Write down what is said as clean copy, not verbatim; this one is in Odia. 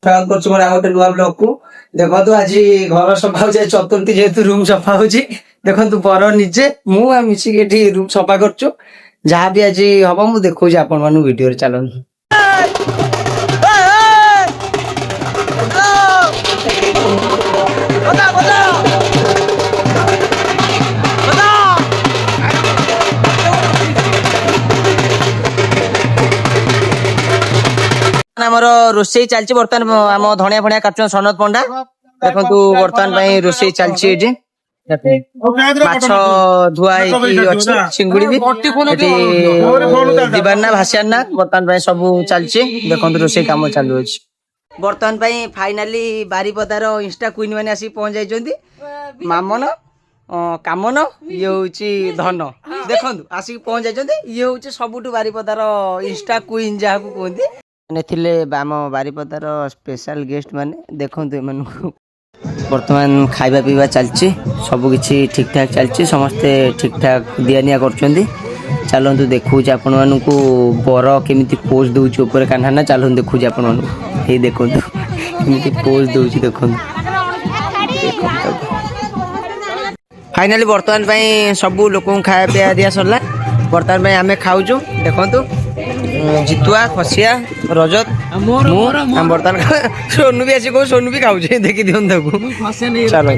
ସ୍ୱାଗତ କରୁଛୁ ମୋର ଆଉ ଗୋଟେ ନୂଆ ବ୍ଲଗ କୁ। ଦେଖନ୍ତୁ ଆଜି ଘର ସଫା ହଉଛି, ଚତୁର୍ଥୀ ଯେହେତୁ ରୁମ ସଫା ହଉଛି। ଦେଖନ୍ତୁ ବର ନିଜେ ମୁଁ ଆଉ ମିଶିକି ଏଠି ରୁମ ସଫା କରୁଛୁ। ଯାହା ବି ଆଜି ହବ ମୁଁ ଦେଖଉଛି ଆପଣ ମାନଙ୍କୁ ଭିଡିଓରେ। ଚାଲନ୍ତୁ। ଆମର ରୋଷେଇ ଚାଲିଛି ବର୍ତ୍ତମାନ। ଆମ ଧଣିଆ ଫଣିଆ କାଟୁଛନ୍ତି ସନତ ପଣ୍ଡା। ଦେଖନ୍ତୁ ବର୍ତ୍ତମାନ ପାଇଁ ରୋଷେଇ ଚାଲିଛି ଏଠି। ମାଛ ଧୁଆ ହେଇକି ଅଛି, ଚିଙ୍ଗୁଡି ବି ଏଠି ଯିବାର ନା ଭାସିବାର ନା ବର୍ତ୍ତମାନ ପାଇଁ ସବୁ ଚାଲିଛି। ଦେଖନ୍ତୁ ରୋଷେଇ କାମ ଚାଲୁଅଛି ବର୍ତ୍ତମାନ ପାଇଁ। ଫାଇନାଲି ବାରିପଦାର ଇନଷ୍ଟା କୁଇନ ମାନେ ଆସିକି ପହଞ୍ଚି ଯାଇଛନ୍ତି। ମାମନ, କାମନ, ଇଏ ହଉଛି ଧନ। ଦେଖନ୍ତୁ ଆସିକି ପହଞ୍ଚି ଯାଇଛନ୍ତି। ଇଏ ହଉଛି ସବୁଠୁ ବାରିପଦାର ଇନଷ୍ଟା କୁଇନ ଯାହାକୁ କୁହନ୍ତି। ମାନେ ଥିଲେ ଆମ ବାରିପଦାର ସ୍ପେଶାଲ ଗେଷ୍ଟ ମାନେ। ଦେଖନ୍ତୁ ଏମାନଙ୍କୁ। ବର୍ତ୍ତମାନ ଖାଇବା ପିଇବା ଚାଲିଛି, ସବୁକିଛି ଠିକ୍ ଠାକ୍ ଚାଲିଛି। ସମସ୍ତେ ଠିକ୍ ଠାକ୍ ଦିଆ ନିଆ କରୁଛନ୍ତି। ଚାଲନ୍ତୁ ଦେଖଉଛି ଆପଣମାନଙ୍କୁ ବର କେମିତି ପୋଜ୍ ଦେଉଛି ଉପରେ କାହ୍ନା। ଚାଲନ୍ତୁ ଦେଖଉଛି ଆପଣମାନଙ୍କୁ। ହେଇ ଦେଖନ୍ତୁ କେମିତି ପୋଜ୍ ଦେଉଛି, ଦେଖନ୍ତୁ। ଫାଇନାଲି ବର୍ତ୍ତମାନ ପାଇଁ ସବୁ ଲୋକଙ୍କୁ ଖାଇବା ପିଇବା ଦିଆ ସରିଲା। ବର୍ତ୍ତମାନ ପାଇଁ ଆମେ ଖାଉଛୁ। ଦେଖନ୍ତୁ ଜିତୁଆ, ଖସିଆ, ରଜତ, ମୁଁ ବର୍ତ୍ତମାନ ସୋନୁ ବି ଆସି କହୁ ସୋନୁ ବି ଖାଉଛି। ଦେଖି ଦିଅନ୍ତୁ ତାକୁ। ଚାଲ।